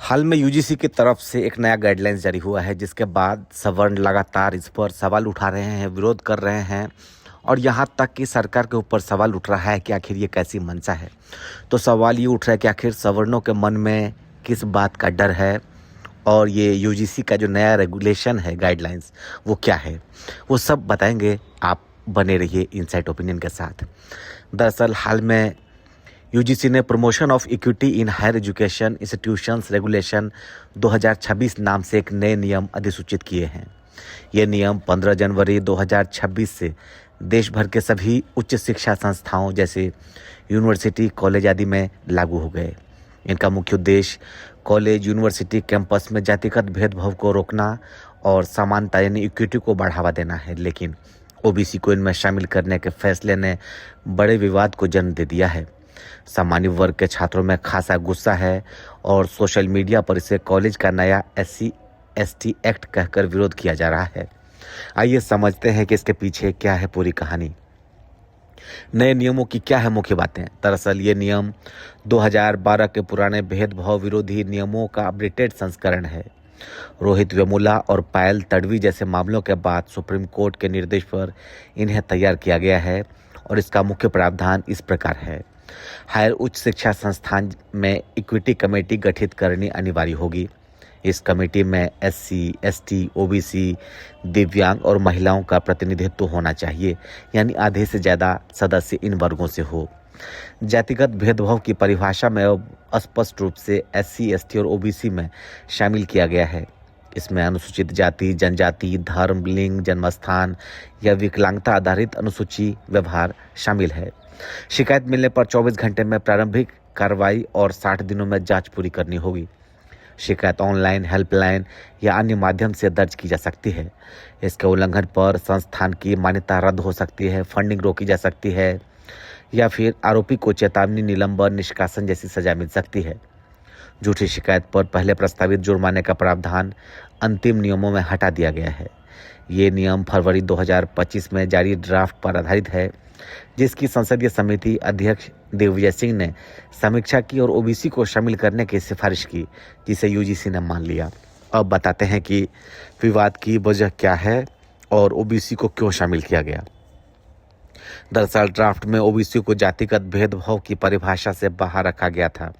हाल में यूजीसी की तरफ से एक नया गाइडलाइंस जारी हुआ है, जिसके बाद सवर्ण लगातार इस पर सवाल उठा रहे हैं, विरोध कर रहे हैं और यहाँ तक कि सरकार के ऊपर सवाल उठ रहा है कि आखिर ये कैसी मंशा है। तो सवाल ये उठ रहा है कि आखिर सवर्णों के मन में किस बात का डर है और ये यूजीसी का जो नया रेगुलेशन है, गाइडलाइंस, वो क्या है, वो सब बताएंगे। आप बने रहिए इनसाइट ओपिनियन के साथ। दरअसल हाल में यूजीसी ने promotion of equity in higher education institutions regulation 2026 नाम से एक नए नियम अधिसूचित किए हैं। ये नियम 15 जनवरी 2026 से देश भर के सभी उच्च शिक्षा संस्थाओं जैसे यूनिवर्सिटी, कॉलेज आदि में लागू हो गए। इनका मुख्य उद्देश्य कॉलेज, यूनिवर्सिटी कैंपस में जातिगत भेदभाव को रोकना और समानता यानी इक्विटी को बढ़ावा देना है। लेकिन ओबीसी को इनमें शामिल करने के फैसले ने बड़े विवाद को जन्म दे दिया है। सामान्य वर्ग के छात्रों में खासा गुस्सा है और सोशल मीडिया पर इसे कॉलेज का नया SC/ST एक्ट कहकर विरोध किया जा रहा है। आइए समझते हैं कि इसके पीछे क्या है पूरी कहानी। नए नियमों की क्या है मुख्य बातें। दरअसल ये नियम 2012 के पुराने भेदभाव विरोधी नियमों का अपडेटेड संस्करण है। रोहित वेमुला और पायल तडवी जैसे मामलों के बाद सुप्रीम कोर्ट के निर्देश पर इन्हें तैयार किया गया है और इसका मुख्य प्रावधान इस प्रकार है। हायर उच्च शिक्षा संस्थान में इक्विटी कमेटी गठित करनी अनिवार्य होगी। इस कमेटी में SC, ST, OBC, दिव्यांग और महिलाओं का प्रतिनिधित्व होना चाहिए, यानी आधे से ज़्यादा सदस्य इन वर्गों से हो। जातिगत भेदभाव की परिभाषा में अब स्पष्ट रूप से SC, ST और OBC में शामिल किया गया है। इसमें अनुसूचित जाति, जनजाति, धर्म, लिंग, जन्मस्थान या विकलांगता आधारित अनुसूची व्यवहार शामिल है। शिकायत मिलने पर 24 घंटे में प्रारंभिक कार्रवाई और 60 दिनों में जांच पूरी करनी होगी। शिकायत ऑनलाइन, हेल्पलाइन या अन्य माध्यम से दर्ज की जा सकती है। इसके उल्लंघन पर संस्थान की मान्यता रद्द हो सकती है, फंडिंग रोकी जा सकती है या फिर आरोपी को चेतावनी, निलंबन, निष्कासन जैसी सजा मिल सकती है। झूठी शिकायत पर पहले प्रस्तावित जुर्माने का प्रावधान अंतिम नियमों में हटा दिया गया है। ये नियम फरवरी 2025 में जारी ड्राफ्ट पर आधारित है, जिसकी संसदीय समिति अध्यक्ष दिग्विजय सिंह ने समीक्षा की और ओबीसी को शामिल करने की सिफारिश की, जिसे यूजीसी ने मान लिया। अब बताते हैं कि विवाद की वजह क्या है और ओबीसी को क्यों शामिल किया गया। दरअसल ड्राफ्ट में ओबीसी को जातिगत भेदभाव की परिभाषा से बाहर रखा गया था,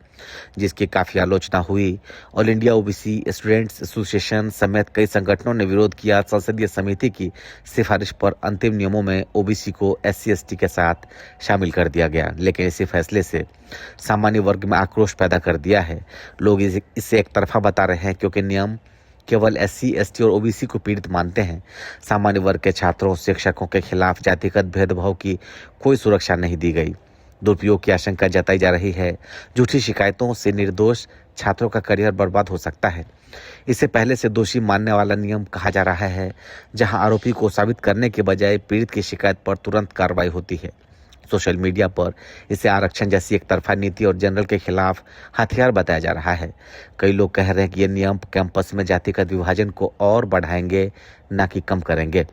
जिसकी काफ़ी आलोचना हुई। All India OBC students association समेत कई संगठनों ने विरोध किया। संसदीय समिति की सिफारिश पर अंतिम नियमों में ओबीसी को SC/ST के साथ शामिल कर दिया गया, लेकिन इसी फैसले से सामान्य वर्ग में आक्रोश पैदा कर दिया है। लोग इसे एक तरफा बता रहे हैं क्योंकि नियम केवल SC/ST और OBC को पीड़ित मानते हैं। सामान्य वर्ग के छात्रों, शिक्षकों के खिलाफ जातिगत भेदभाव की कोई सुरक्षा नहीं दी गई। दुरुपयोग की आशंका जताई जा रही है। झूठी शिकायतों से निर्दोष छात्रों का करियर बर्बाद हो सकता है। इसे पहले से दोषी मानने वाला नियम कहा जा रहा है, जहां आरोपी को साबित करने के बजाय पीड़ित की शिकायत पर तुरंत कार्रवाई होती है। सोशल मीडिया पर इसे आरक्षण जैसी एक तरफा नीति और जनरल के खिलाफ हथियार बताया जा रहा है। कई लोग कह रहे हैं कि ये नियम कैंपस में जातिगत विभाजन को और बढ़ाएंगे, न कि कम करेंगे।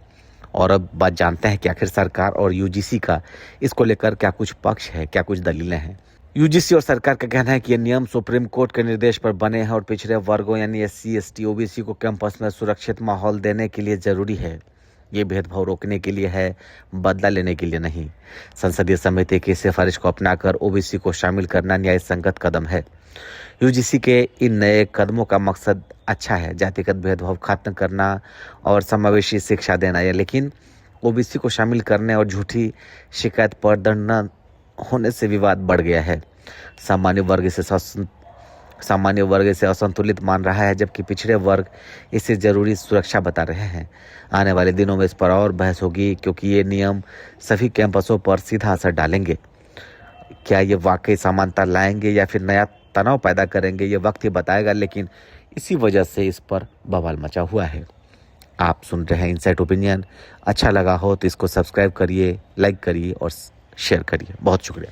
और अब बात जानते हैं कि आखिर सरकार और यूजीसी का इसको लेकर क्या कुछ पक्ष है, क्या कुछ दलीलें हैं। यूजीसी और सरकार का कहना है कि ये नियम सुप्रीम कोर्ट के निर्देश पर बने हैं और पिछड़े वर्गों यानी SC, ST, OBC को कैंपस में सुरक्षित माहौल देने के लिए जरूरी है। ये भेदभाव रोकने के लिए है, बदला लेने के लिए नहीं। संसदीय समिति की सिफारिश को अपनाकर ओबीसी को शामिल करना न्याय संगत कदम है। यूजीसी के इन नए कदमों का मकसद अच्छा है, जातिगत भेदभाव खत्म करना और समावेशी शिक्षा देना है। लेकिन ओबीसी को शामिल करने और झूठी शिकायत पर दंड न होने से विवाद बढ़ गया है। सामान्य वर्ग इसे असंतुलित मान रहा है, जबकि पिछड़े वर्ग इसे जरूरी सुरक्षा बता रहे हैं। आने वाले दिनों में इस पर और बहस होगी, क्योंकि ये नियम सभी कैंपसों पर सीधा असर डालेंगे। क्या ये वाकई समानता लाएंगे या फिर नया तनाव पैदा करेंगे, ये वक्त ही बताएगा। लेकिन इसी वजह से इस पर बवाल मचा हुआ है। आप सुन रहे हैं इनसाइट ओपिनियन। अच्छा लगा हो तो इसको सब्सक्राइब करिए, लाइक करिए और शेयर करिए। बहुत शुक्रिया।